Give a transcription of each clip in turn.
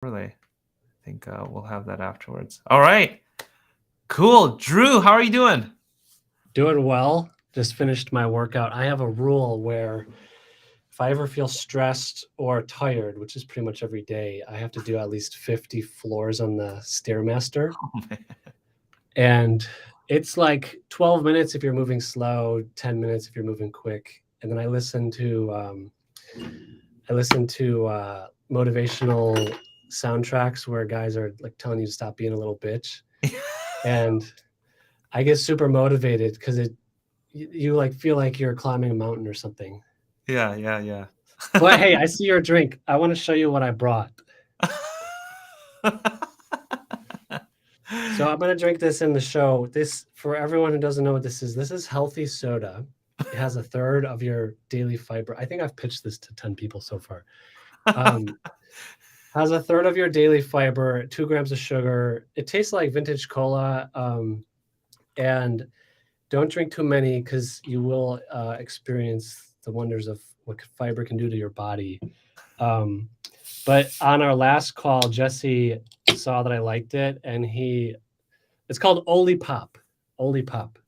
Really. I think we'll have that afterwards. All right. Cool. Drew, how are you doing? Doing well. Just finished my workout. I have a rule where if I ever feel stressed or tired, which is pretty much every day, I have to do at least 50 floors on the Stairmaster. Oh, man. And it's like 12 minutes if you're moving slow, 10 minutes if you're moving quick. And then I listen to motivational soundtracks where guys are like telling you to stop being a little bitch. And I get super motivated because you like feel like you're climbing a mountain or something. Yeah. But hey, I see your drink. I want to show you what I brought. So I'm gonna drink this in the show. This, for everyone who doesn't know what this is healthy soda. It has a third of your daily fiber. I think I've pitched this to 10 people so far. Um, has a third of your daily fiber, 2 grams of sugar. It tastes like vintage cola. And don't drink too many because you will experience the wonders of what fiber can do to your body. Um, but on our last call, Jesse saw that I liked it, and it's called Oli Pop. Oli Pop.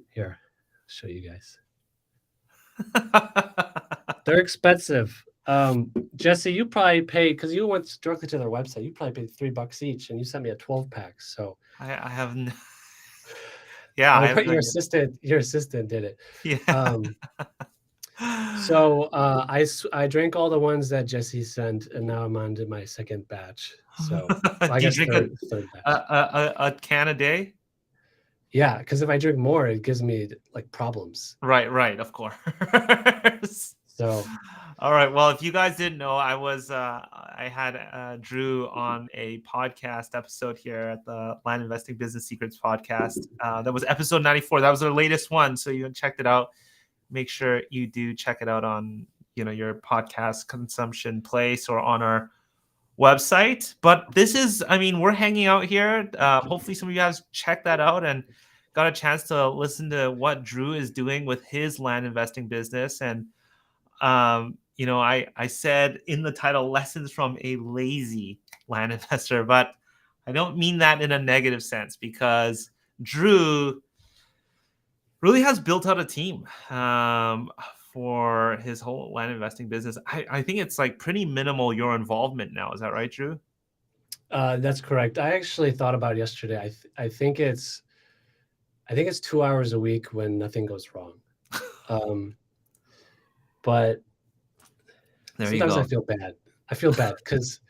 Here, I'll show you guys. They're expensive. Jesse, you probably paid because you went directly to their website. You probably paid $3 each, and you sent me a 12-pack. So I haven't. Yeah, I oh, have but no your assistant did it. idea. Yeah. So I drank all the ones that Jesse sent, and now I'm on to my second batch. So I Do you guess drink third batch. a can a day? Yeah, because if I drink more, it gives me like problems. Right, of course. So All right. Well, if you guys didn't know, I had Drew on a podcast episode here at the Land Investing Business Secrets podcast. That was episode 94. That was our latest one. So you checked it out. Make sure you do check it out on your podcast consumption place or on our website. But this is, we're hanging out here. Hopefully some of you guys check that out and got a chance to listen to what Drew is doing with his land investing business. And I said in the title, lessons from a lazy land investor, but I don't mean that in a negative sense, because Drew really has built out a team for his whole land investing business. I think it's like pretty minimal your involvement now. Is that right, Drew? that's correct. I actually thought about it yesterday. I think it's 2 hours a week when nothing goes wrong. But There you sometimes go. I feel bad. I feel bad because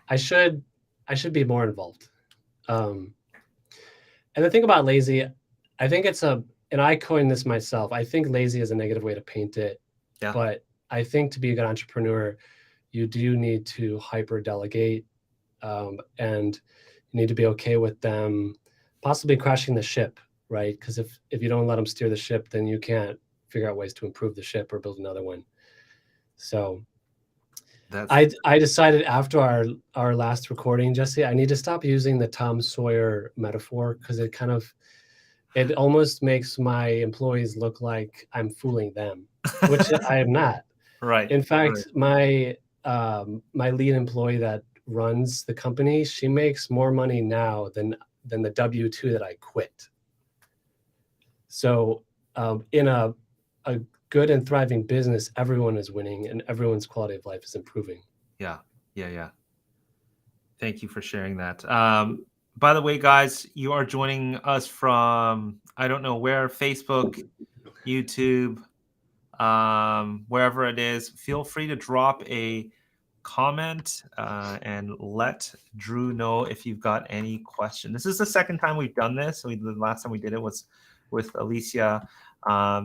I should be more involved. Um, and the thing about lazy, I think and I coined this myself. I think lazy is a negative way to paint it, Yeah. but I think to be a good entrepreneur, you do need to hyper delegate, and you need to be okay with them possibly crashing the ship, right? Because if you don't let them steer the ship, then you can't figure out ways to improve the ship or build another one. So That's I decided after our last recording, Jesse, I need to stop using the Tom Sawyer metaphor because it almost makes my employees look like I'm fooling them, which I am not. right. In fact, my lead employee that runs the company, she makes more money now than the W-2 that I quit. So in a good and thriving business, everyone is winning and everyone's quality of life is improving. Yeah. Thank you for sharing that. By the way, guys, you are joining us from, I don't know where, Facebook, YouTube, wherever it is. Feel free to drop a comment and let Drew know if you've got any question. This is the second time we've done this. The last time we did it was with Alicia.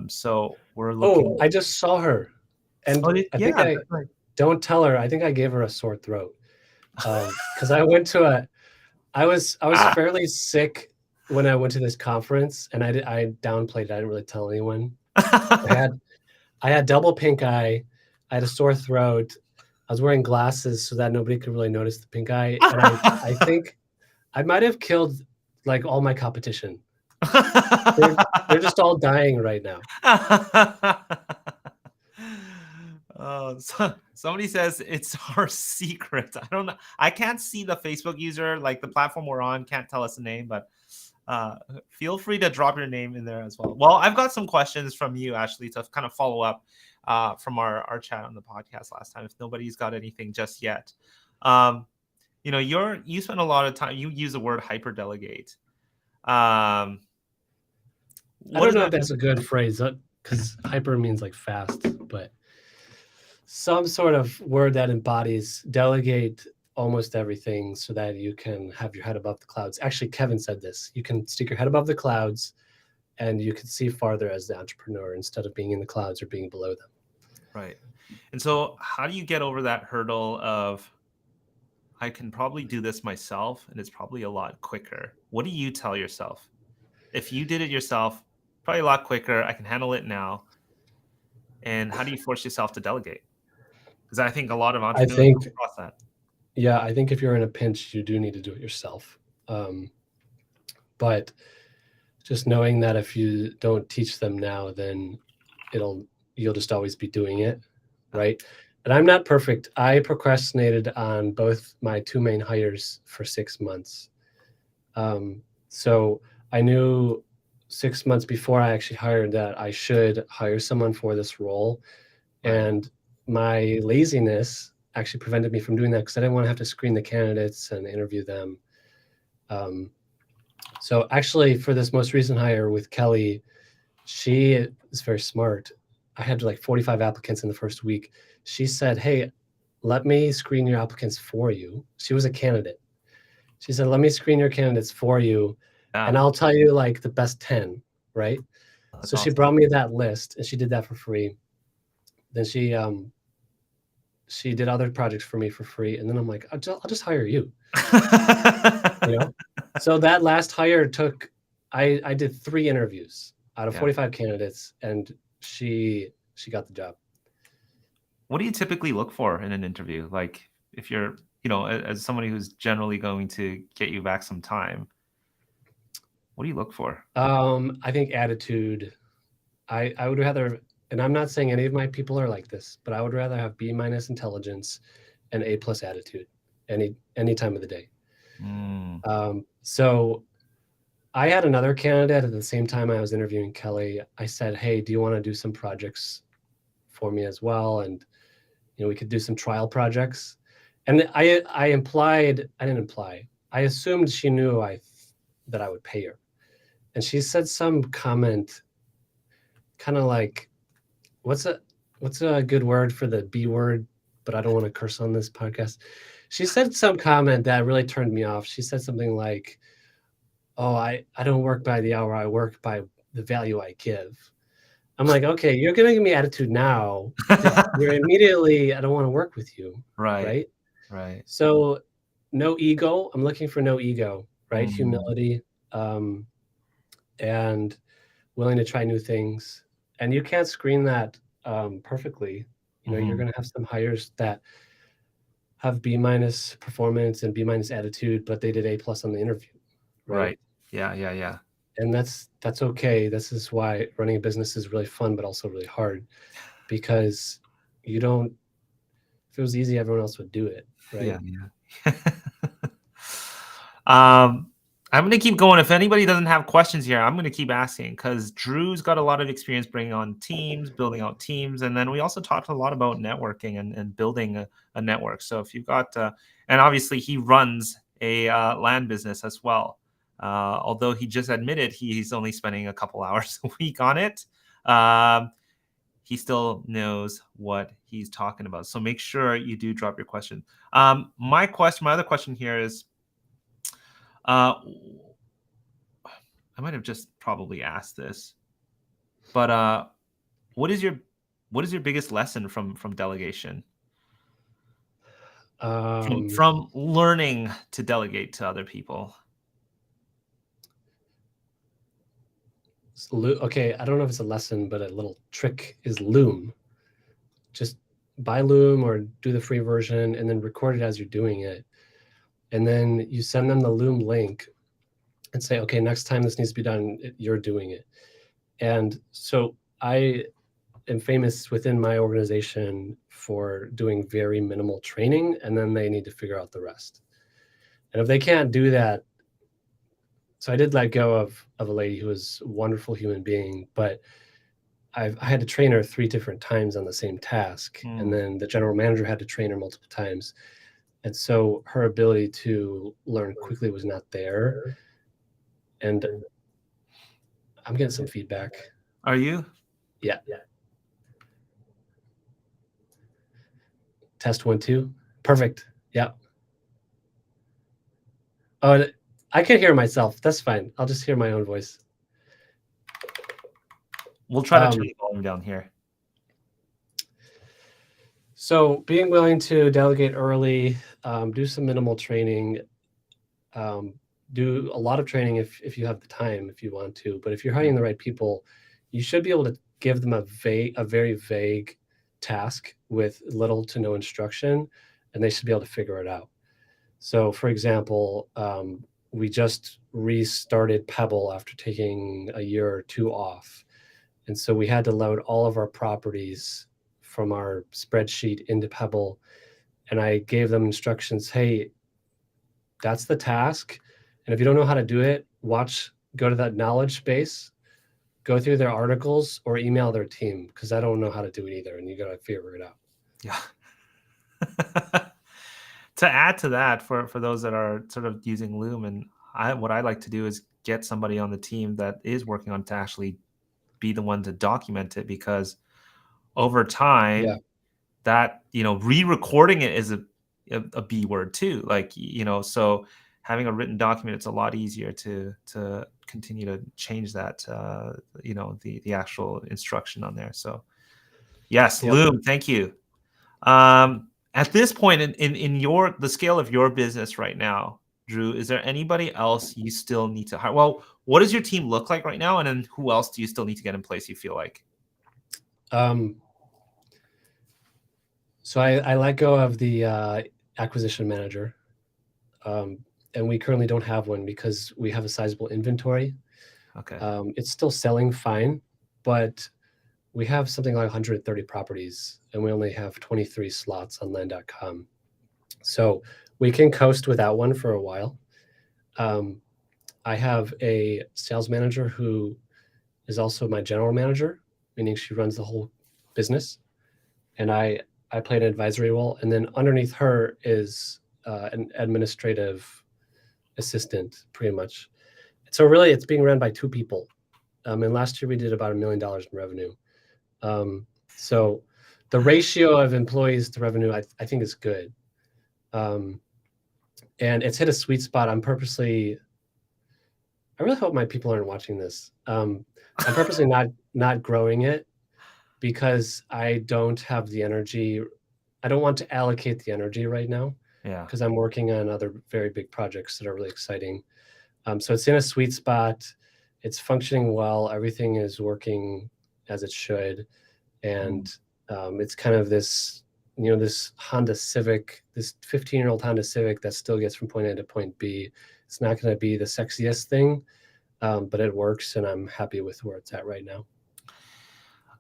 So we're looking. Oh, I just saw her, and I think that's right. don't tell her. I think I gave her a sore throat because I was fairly sick when I went to this conference, and I downplayed it. I didn't really tell anyone. I had double pink eye. I had a sore throat. I was wearing glasses so that nobody could really notice the pink eye, and I think I might have killed like all my competition. They're just all dying right now. Somebody says it's our secret. I don't know. I can't see the Facebook user, like the platform we're on, can't tell us the name, but feel free to drop your name in there as well. Well, I've got some questions from you, Ashley, to kind of follow up from our chat on the podcast last time, if nobody's got anything just yet. You spend a lot of time, you use the word hyper delegate. I don't know if that's a good phrase, because hyper means like fast, but some sort of word that embodies delegate almost everything so that you can have your head above the clouds. Actually, Kevin said this. You can stick your head above the clouds and you can see farther as the entrepreneur instead of being in the clouds or being below them. Right. And so how do you get over that hurdle of, I can probably do this myself and it's probably a lot quicker? What do you tell yourself? If you did it yourself, probably a lot quicker. I can handle it now. And how do you force yourself to delegate? Because I think a lot of entrepreneurs come across that. Yeah, I think if you're in a pinch, you do need to do it yourself. But just knowing that if you don't teach them now, then you'll just always be doing it, right? And I'm not perfect. I procrastinated on both my two main hires for 6 months. So I knew 6 months before I actually hired that I should hire someone for this role. Right. And my laziness actually prevented me from doing that because I didn't want to have to screen the candidates and interview them. So actually for this most recent hire with Kelly, she is very smart. I had like 45 applicants in the first week. She said, hey, let me screen your applicants for you. She was a candidate. She said, let me screen your candidates for you. And I'll tell you like the best 10, right? That's so awesome. She brought me that list and she did that for free. Then she did other projects for me for free. And then I'm like, I'll just hire you. So that last hire I did 3 interviews out of 45 candidates and she got the job. What do you typically look for in an interview? Like if you're, as somebody who's generally going to get you back some time, what do you look for? I think attitude. I would rather, and I'm not saying any of my people are like this, but I would rather have B- intelligence and A+ attitude any time of the day. So I had another candidate at the same time I was interviewing Kelly. I said, hey, do you want to do some projects for me as well? And, we could do some trial projects. And I assumed she knew that I would pay her. And she said some comment kind of like, what's a good word for the B word, but I don't want to curse on this podcast. She said some comment that really turned me off. She said something like, oh, I don't work by the hour, I work by the value I give. I'm like, okay, you're going to give me attitude now. You're immediately, I don't want to work with you. Right. So no ego. I'm looking for no ego, right? Humility, and willing to try new things. And you can't screen that perfectly. You're going to have some hires that have B- performance and B- attitude, but they did A+ on the interview. Right. Yeah. And that's okay. This is why running a business is really fun, but also really hard, because if it was easy, everyone else would do it. Right. Yeah. I'm going to keep going. If anybody doesn't have questions here, I'm going to keep asking, because Drew's got a lot of experience bringing on teams, building out teams. And then we also talked a lot about networking and building a network. So if you've got, and obviously he runs a land business as well. Although he just admitted he's only spending a couple hours a week on it. He still knows what he's talking about. So make sure you do drop your question. My other question here is, I might have just probably asked this, but what is your biggest lesson from delegation? From learning to delegate to other people. Okay, I don't know if it's a lesson, but a little trick is Loom. Just buy Loom or do the free version and then record it as you're doing it. And then you send them the Loom link and say, okay, next time this needs to be done, you're doing it. And so am famous within my organization for doing very minimal training, and then they need to figure out the rest. And if they can't do that, so I did let go of a lady who was a wonderful human being, but I had to train her 3 different times on the same task. And then the general manager had to train her multiple times. And so her ability to learn quickly was not there. And I'm getting some feedback. Are you? Yeah. Test 1, 2. Perfect. Yeah. Oh, I can hear myself. That's fine. I'll just hear my own voice. We'll try to turn the volume down here. So being willing to delegate early, do some minimal training, do a lot of training if you have the time, if you want to. But if you're hiring the right people, you should be able to give them a very vague task with little to no instruction, and they should be able to figure it out. So for example, we just restarted Pebble after taking a year or 2 off. And so we had to load all of our properties from our spreadsheet into Pebble. And I gave them instructions, hey, that's the task. And if you don't know how to do it, go to that knowledge base, go through their articles or email their team, because I don't know how to do it either. And you got to figure it out. Yeah. To add to that, for those that are sort of using Loom, and what I like to do is get somebody on the team that is working on to actually be the one to document it, because over time that, re-recording it is a B word too. Like, so having a written document, it's a lot easier to continue to change that, the actual instruction on there. So yes, Loom, thank you. At this point in the scale of your business right now, Drew, is there anybody else you still need to hire? Well, what does your team look like right now? And then who else do you still need to get in place, you feel like? So I let go of the acquisition manager. And we currently don't have one because we have a sizable inventory. Okay. It's still selling fine, but we have something like 130 properties and we only have 23 slots on land.com. So we can coast without one for a while. I have a sales manager who is also my general manager, meaning she runs the whole business. And I play an advisory role. And then underneath her is an administrative assistant, pretty much. So really, it's being run by 2 people. And last year we did about $1 million in revenue. So the ratio of employees to revenue, I think is good. And it's hit a sweet spot. I really hope my people aren't watching this. I'm purposely not growing it because I don't have the energy. I don't want to allocate the energy right now. Yeah. Because I'm working on other very big projects that are really exciting. So it's in a sweet spot. It's functioning well. Everything is working as it should. And it's kind of this, this Honda Civic, this 15-year-old Honda Civic that still gets from point A to point B. It's not going to be the sexiest thing, but it works, and I'm happy with where it's at right now.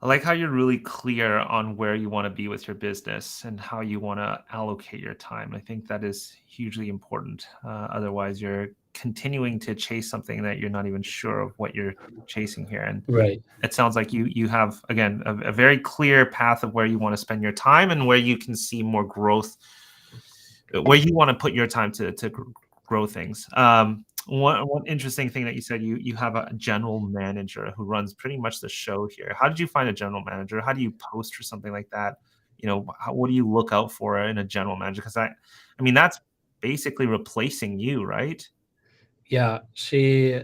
I like how you're really clear on where you want to be with your business and how you want to allocate your time. I think that is hugely important. Otherwise, you're continuing to chase something that you're not even sure of what you're chasing here. And right. It sounds like you have, again, a very clear path of where you want to spend your time and where you can see more growth, where you want to put your time to grow things. One interesting thing that you said, you have a general manager who runs pretty much the show here. How did you find a general manager? How do you post for something like that? What do you look out for in a general manager? Because I mean, that's basically replacing you, right? Yeah, she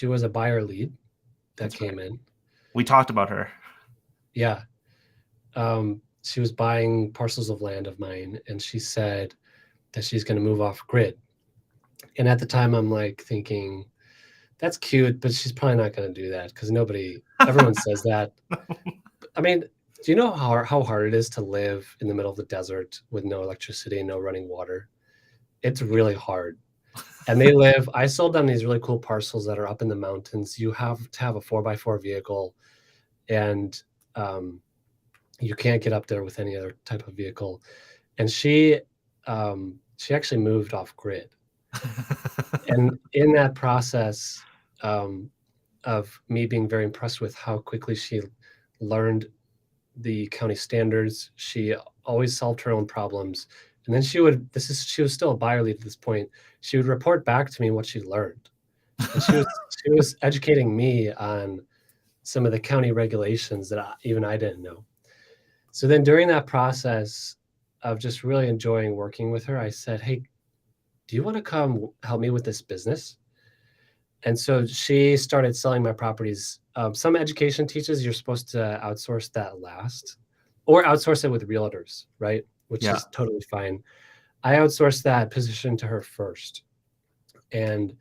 was a buyer lead that came in. We talked about her. Yeah. She was buying parcels of land of mine, and she said that she's going to move off grid. And at the time, I'm like thinking, that's cute, but she's probably not going to do that because everyone says that. I mean, do you know how hard it is to live in the middle of the desert with no electricity, no running water? It's really hard. And I sold them these really cool parcels that are up in the mountains. You have to have a 4x4 vehicle. And You can't get up there with any other type of vehicle. And she actually moved off grid. And in that process of me being very impressed with how quickly she learned the county standards, she always solved her own problems. And then she was still a buyer lead at this point. She would report back to me what she learned. And she was educating me on some of the county regulations that even I didn't know. So then during that process of just really enjoying working with her, I said, hey, do you want to come help me with this business? And so she started selling my properties. Some education teaches you're supposed to outsource that last or outsource it with realtors, right? Which is totally fine. I outsourced that position to her first. And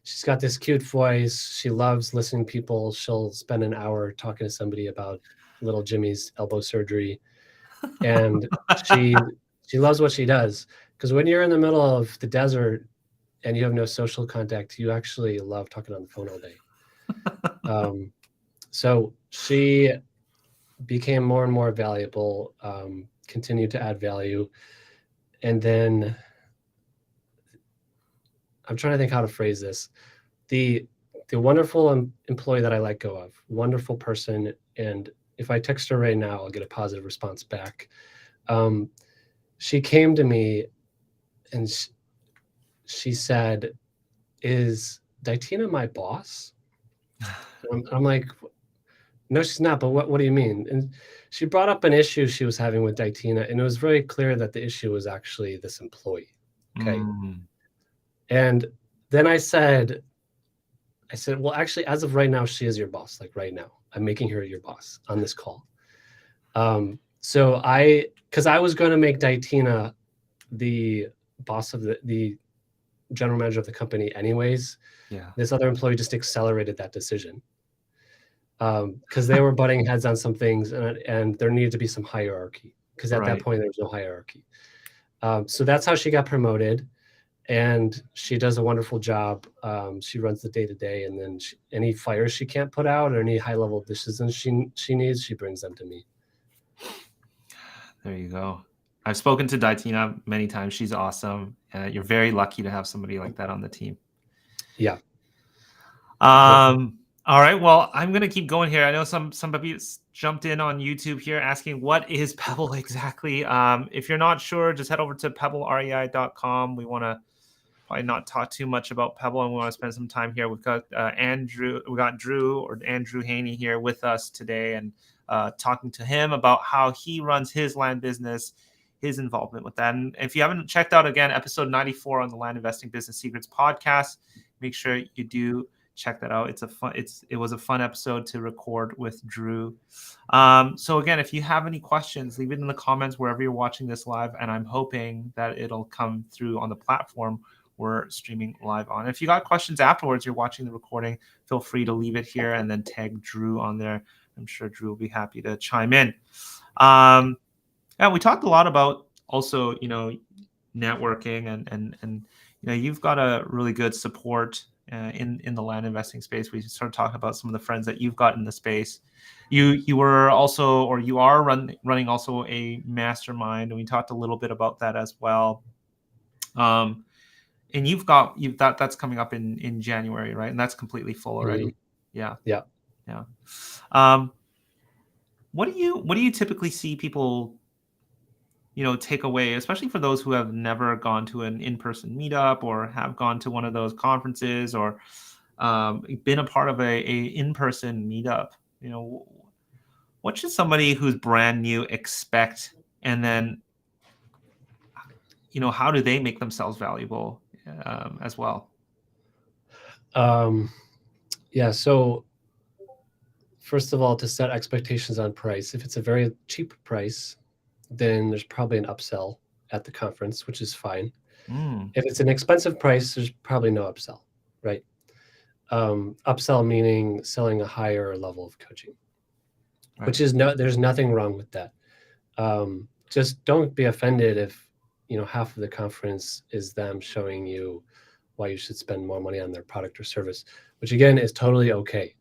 she's got this cute voice. She loves listening to people. She'll spend an hour talking to somebody about little Jimmy's elbow surgery. And she loves what she does. Because when you're in the middle of the desert and you have no social contact, you actually love talking on the phone all day. So she became more and more valuable, continued to add value. And then I'm trying to think how to phrase this. The wonderful employee that I let go of, wonderful person. And if I text her right now, I'll get a positive response back. She came to me and she said, is Ditina my boss? I'm like, no, she's not. But what do you mean? And she brought up an issue she was having with Ditina, and it was very clear that the issue was actually this employee. Okay. And then I said, well, actually, as of right now, she is your boss. Like right now, I'm making her your boss on this call. So because I was going to make Ditina the boss of the general manager of the company anyways. Yeah. This other employee just accelerated that decision because they were butting heads on some things, and there needed to be some hierarchy because at that point there was no hierarchy. So that's how she got promoted. And she does a wonderful job. She runs the day-to-day, and then any fires she can't put out or any high-level decisions she needs, she brings them to me. There you go. I've spoken to Ditina many times. She's awesome. You're very lucky to have somebody like that on the team. Yeah. All right. Well, I'm going to keep going here. I know some people jumped in on YouTube here asking, what is Pebble exactly? If you're not sure, just head over to pebblerei.com. We want to probably not talk too much about Pebble, and we want to spend some time here. We've got Andrew Haney here with us today, and talking to him about how he runs his land business, his involvement with that. And if you haven't checked out, again, episode 94 on the Land Investing Business Secrets podcast, make sure you do check that out. It was a fun episode to record with Drew. So again, if you have any questions, leave it in the comments wherever you're watching this live, and I'm hoping that it'll come through on the platform we're streaming live on. If you got questions afterwards, you're watching the recording, feel free to leave it here and then tag Drew on there. I'm sure Drew will be happy to chime in. And we talked a lot about also, networking and you've got a really good support in the land investing space. We started talking about some of the friends that you've got in the space. You were also, or you are running also a mastermind, and we talked a little bit about that as well. And that's coming up in January, right? And that's completely full already. Yeah. What do you typically see people, take away, especially for those who have never gone to an in-person meetup or have gone to one of those conferences or been a part of a in-person meetup? What should somebody who's brand new expect, and then how do they make themselves valuable as well? Yeah. So first of all, to set expectations on price. If it's a very cheap price, then there's probably an upsell at the conference, which is fine. If it's an expensive price, there's probably no upsell, right? Upsell meaning selling a higher level of coaching, which is there's nothing wrong with that. Just don't be offended if half of the conference is them showing you why you should spend more money on their product or service, which again is totally okay.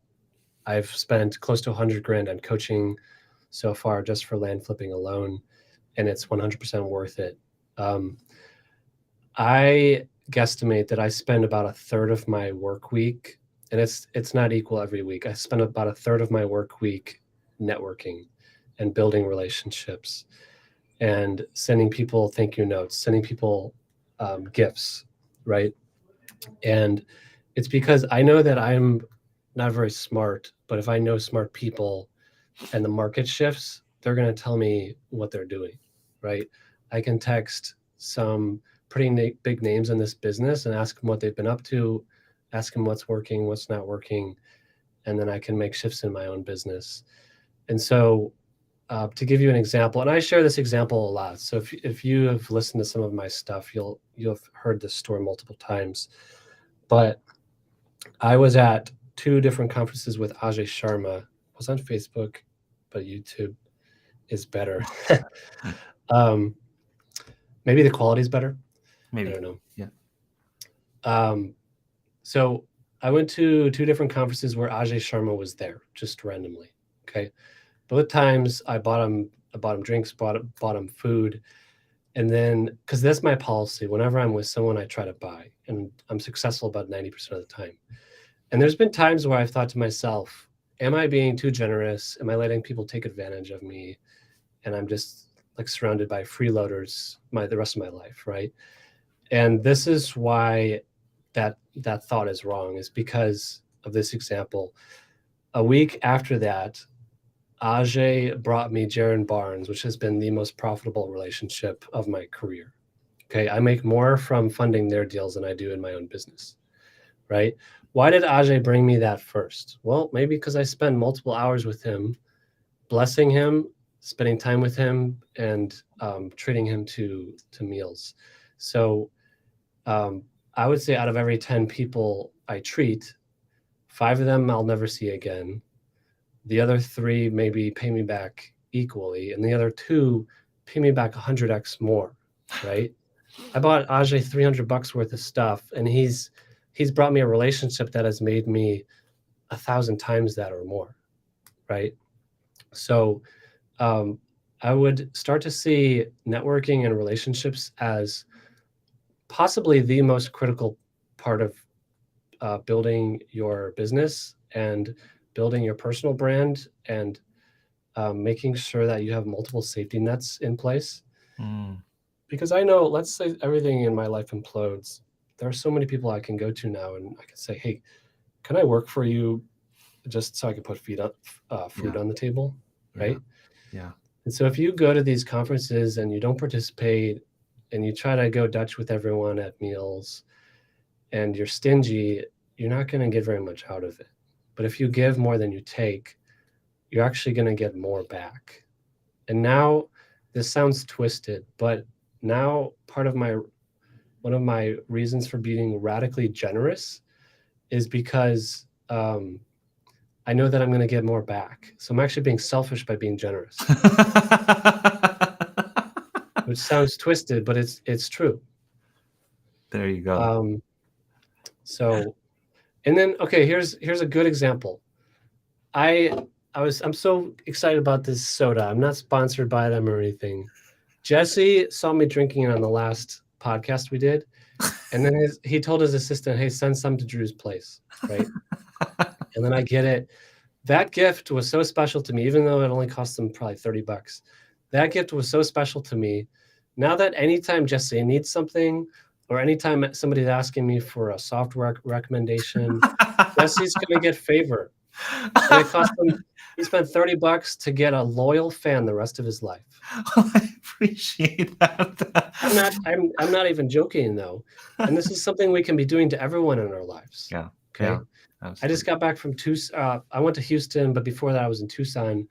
I've spent close to $100,000 on coaching so far just for land flipping alone, and it's 100% worth it. I guesstimate that I spend about a third of my work week, and it's not equal every week. I spend about a third of my work week networking and building relationships and sending people thank you notes, sending people gifts, right? And it's because I know that I'm not very smart, but if I know smart people and the market shifts, they're going to tell me what they're doing, right? I can text some pretty big names in this business and ask them what they've been up to, ask them what's working, what's not working, and then I can make shifts in my own business. And so to give you an example, and I share this example a lot. So if you have listened to some of my stuff, you'll have heard this story multiple times. But I was at 2 different conferences with Ajay Sharma. I was on Facebook, but YouTube is better. Maybe the quality is better. Maybe. I don't know. Yeah. So I went to 2 different conferences where Ajay Sharma was there, just randomly. Okay. Both times I bought him drinks, bought him food. And then, because that's my policy, whenever I'm with someone, I try to buy, and I'm successful about 90% of the time. And there's been times where I've thought to myself, am I being too generous? Am I letting people take advantage of me? And I'm just like surrounded by freeloaders the rest of my life, right? And this is why that thought is wrong, is because of this example. A week after that, Ajay brought me Jaron Barnes, which has been the most profitable relationship of my career. Okay, I make more from funding their deals than I do in my own business, right? Why did Ajay bring me that first? Well, maybe because I spend multiple hours with him, blessing him, spending time with him, and treating him to meals. So I would say out of every 10 people I treat, 5 of them I'll never see again. The other 3 maybe pay me back equally, and the other 2 pay me back 100x more, right? I bought Ajay $300 worth of stuff, and he's brought me a relationship that has made me 1,000 times that or more, right? So I would start to see networking and relationships as possibly the most critical part of building your business and building your personal brand, and making sure that you have multiple safety nets in place. Because I know, let's say everything in my life implodes. There are so many people I can go to now, and I can say, hey, can I work for you just so I can put food on the table, right? Yeah. And so if you go to these conferences and you don't participate and you try to go Dutch with everyone at meals and you're stingy, you're not going to get very much out of it. But if you give more than you take, you're actually going to get more back. And now, this sounds twisted, but now one of my reasons for being radically generous is because I know that I'm going to get more back. So I'm actually being selfish by being generous. Which sounds twisted, but it's true. There you go. So, and then, okay, here's a good example. I'm so excited about this soda. I'm not sponsored by them or anything. Jesse saw me drinking it on the last podcast we did, and then he told his assistant, hey, send some to Drew's place, right? And then I get it. That gift was so special to me, even though it only cost them probably $30. That gift was so special to me. Now that anytime Jesse needs something, or anytime somebody's asking me for a software recommendation, Jesse's going to get favor. And it cost him, he spent $30 to get a loyal fan the rest of his life. I appreciate that. I'm not even joking though. And this is something we can be doing to everyone in our lives. Yeah. Okay. Yeah, I just got back from Tucson. I went to Houston, but before that I was in Tucson.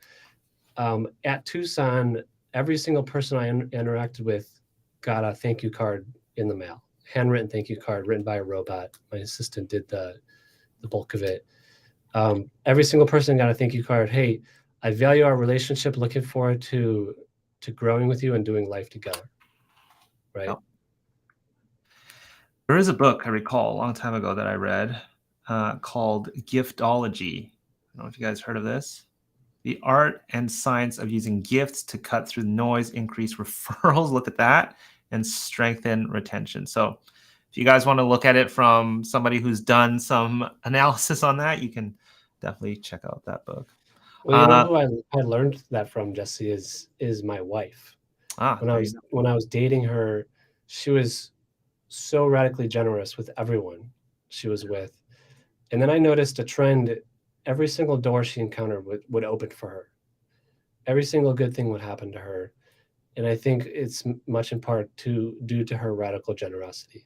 At Tucson, every single person I interacted with got a thank you card in the mail, handwritten thank you card written by a robot. My assistant did the bulk of it. Every single person got a thank you card. Hey, I value our relationship. Looking forward to growing with you and doing life together. Right. Yep. There is a book I recall a long time ago that I read called Giftology. I don't know if you guys heard of this. The art and science of using gifts to cut through the noise, increase referrals. Look at that. And strengthen retention. So if you guys want to look at it from somebody who's done some analysis on that, you can definitely check out that book. Well, you know who I learned that from, Jesse, is my wife. When I was dating her, she was so radically generous with everyone she was with. And then I noticed a trend. Every single door she encountered would open for her. Every single good thing would happen to her. And I think it's much in part due to her radical generosity.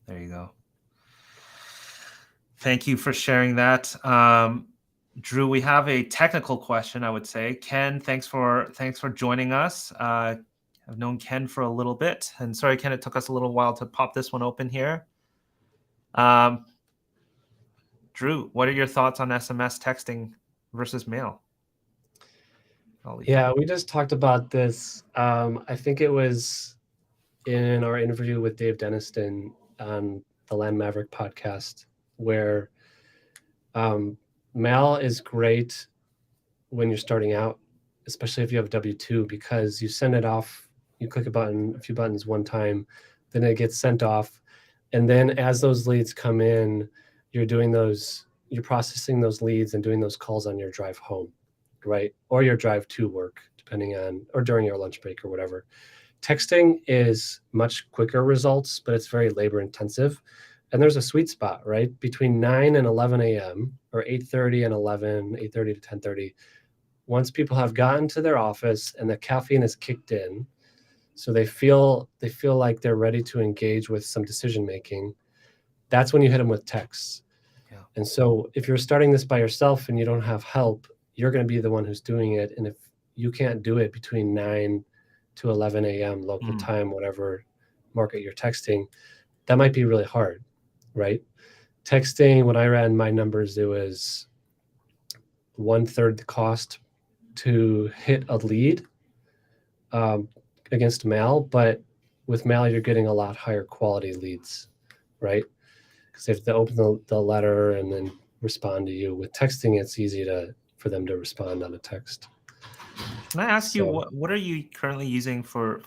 There you go. Thank you for sharing that. Drew, we have a technical question, I would say. Ken, thanks for joining us. I've known Ken for a little bit. And sorry, Ken, it took us a little while to pop this one open here. Drew, what are your thoughts on SMS texting versus mail? Yeah, we just talked about this. I think it was in our interview with Dave Deniston on the Land Maverick podcast, where mail is great when you're starting out, especially if you have W-2, because you send it off, you click a few buttons one time, then it gets sent off. And then as those leads come in, you're processing those leads and doing those calls on your drive home, right? Or your drive to work, depending on, or during your lunch break or whatever. Texting is much quicker results, but it's very labor intensive. And there's a sweet spot, right? Between 9 and 11 a.m. or 8:30 and 11, 8:30 to 10:30. Once people have gotten to their office and the caffeine is kicked in, so they feel like they're ready to engage with some decision making, that's when you hit them with texts. Yeah. And so if you're starting this by yourself and you don't have help, you're going to be the one who's doing it. And if you can't do it between 9 to 11 a.m. local time, whatever market you're texting, that might be really hard, right? Texting, when I ran my numbers, it was 1/3 the cost to hit a lead against mail, but with mail, you're getting a lot higher quality leads, right? Because they have to open the letter and then respond to you. With texting, it's easy for them to respond on a text. Can I ask you, what are you currently using for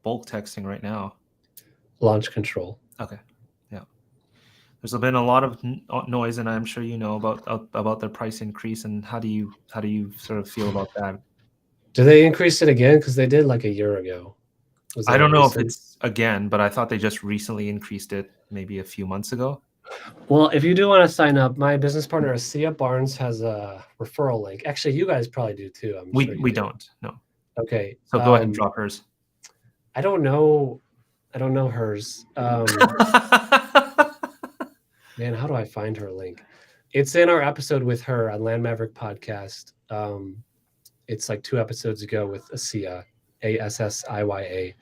bulk texting right now? Launch Control. Okay. Yeah. There's been a lot of noise, and I'm sure you know about their price increase. And how do you sort of feel about that? Do they increase it again? Because they did like a year ago. I don't know if it's again, but I thought they just recently increased it maybe a few months ago. Well, if you do want to sign up, my business partner, Sia Barnes, has a referral link. Actually, you guys probably do too. I'm sure we don't. No. Okay. So go ahead and drop hers. I don't know hers. Man, how do I find her link? It's in our episode with her on Land Maverick podcast. It's like 2 episodes ago with Assia, ASSIYA.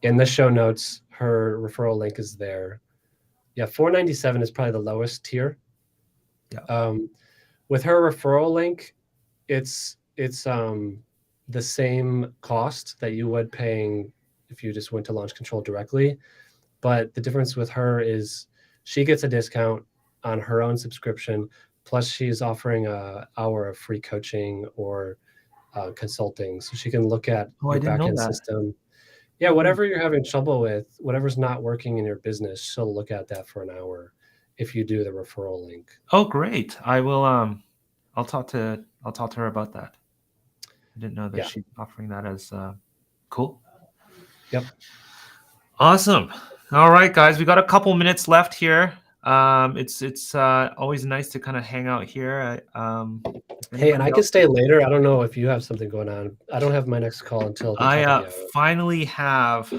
In the show notes, her referral link is there. Yeah, $4.97 is probably the lowest tier. Yeah. With her referral link, it's the same cost that you would paying if you just went to Launch Control directly. But the difference with her is she gets a discount on her own subscription, plus she's offering an hour of free coaching or consulting, so she can look at your backend system. Yeah, whatever you're having trouble with, whatever's not working in your business, she'll look at that for an hour if you do the referral link. Oh, great! I will. I'll talk to her about that. I didn't know that she's offering that as cool. Yep. Awesome. All right, guys, we got a couple minutes left here. It's always nice to kind of hang out here. Hey, and I can stay later. I don't know if you have something going on. I don't have my next call until the I finally have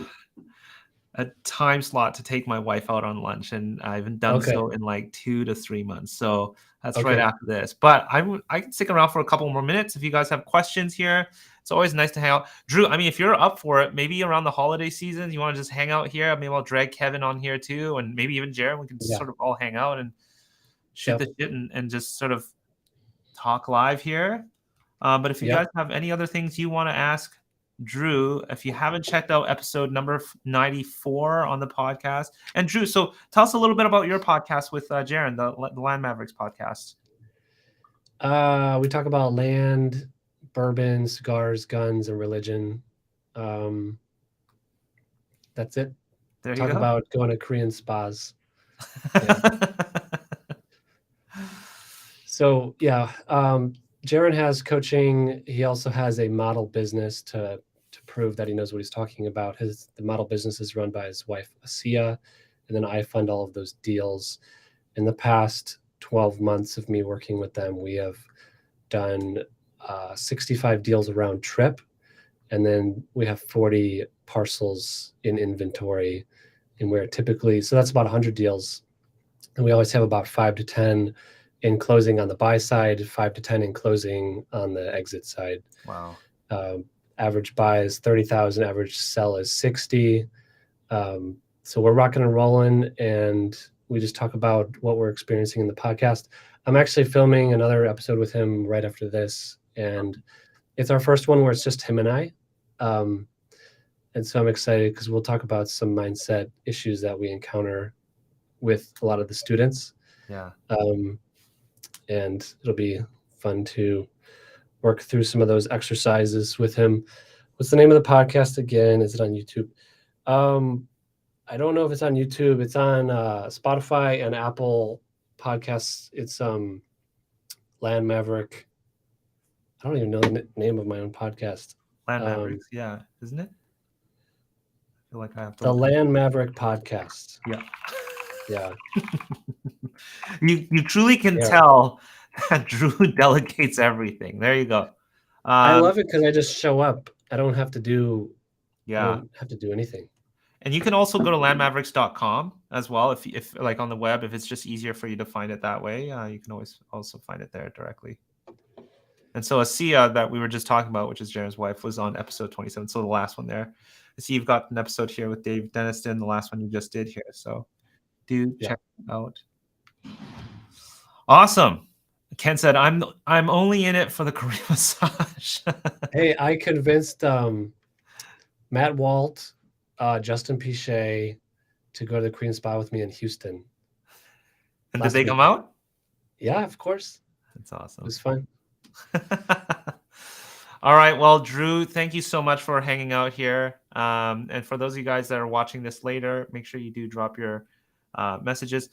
a time slot to take my wife out on lunch, and I haven't done so in like 2 to 3 months. So that's right after this. But I can stick around for a couple more minutes if you guys have questions here. It's always nice to hang out. Drew, I mean, if you're up for it, maybe around the holiday season, you want to just hang out here. Maybe I'll drag Kevin on here too, and maybe even Jared. We can sort of all hang out and shoot the shit and just sort of talk live here. But if you guys have any other things you want to ask Drew, if you haven't checked out episode number 94 on the podcast, and Drew, so tell us a little bit about your podcast with Jaron, the Land Mavericks podcast. We talk about land, bourbon, cigars, guns, and religion. That's it. There you Talk go. about going to Korean spas. Yeah. So yeah, Jaron has coaching. He also has a model business to prove that he knows what he's talking about. The model business is run by his wife Asia, and then I fund all of those deals. In the past 12 months of me working with them, we have done 65 deals around trip, and then we have 40 parcels in inventory, and we're typically, so that's about 100 deals, and we always have about 5 to 10 in closing on the buy side, 5 to 10 in closing on the exit side. Wow. Average buy is 30,000, average sell is 60. So we're rocking and rolling, and we just talk about what we're experiencing in the podcast. I'm actually filming another episode with him right after this, and it's our first one where it's just him and I. And so I'm excited because we'll talk about some mindset issues that we encounter with a lot of the students. Yeah. And it'll be fun to work through some of those exercises with him. What's the name of the podcast again? Is it on YouTube? I don't know if it's on YouTube. It's on Spotify and Apple Podcasts. It's Land Maverick. I don't even know the name of my own podcast. Land Mavericks, yeah, isn't it? I feel like I have to. The Land Maverick Podcast. Yeah. Yeah. You truly can tell that Drew delegates everything. There you go. I love it because I just show up. I don't have to do. Yeah. I don't have to do anything. And you can also go to landmavericks.com as well. If like on the web, if it's just easier for you to find it that way, you can always also find it there directly. And so Asia that we were just talking about, which is Jaren's wife, was on episode 27. So the last one there. I see you've got an episode here with Dave Deniston, the last one you just did here. So do check it out. Awesome. Ken said, I'm only in it for the Korean massage. Hey, I convinced Matt Walt, Justin Pichet to go to the Korean spa with me in Houston. And did they come out? Yeah, of course. That's awesome. It was fun. All right. Well, Drew, thank you so much for hanging out here. And for those of you guys that are watching this later, make sure you do drop your messages.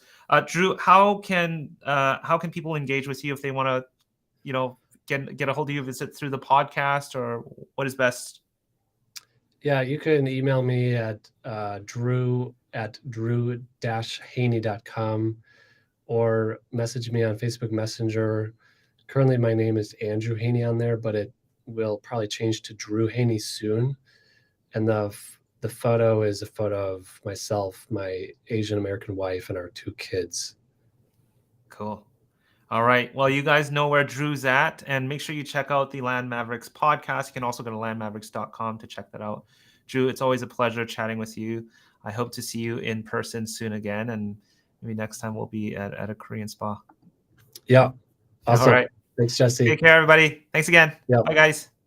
Drew, how can people engage with you if they want to, get a hold of you? Is it through the podcast, or what is best? Yeah, you can email me at drew@drew-haney.com or message me on Facebook Messenger. Currently, my name is Andrew Haney on there, but it will probably change to Drew Haney soon. And the photo is a photo of myself, my Asian American wife, and our 2 kids. Cool. All right. Well, you guys know where Drew's at, and make sure you check out the Land Mavericks podcast. You can also go to landmavericks.com to check that out. Drew, it's always a pleasure chatting with you. I hope to see you in person soon again, and maybe next time we'll be at a Korean spa. Yeah. Awesome. All right. Thanks, Jesse. Take care, everybody. Thanks again. Yep. Bye, guys.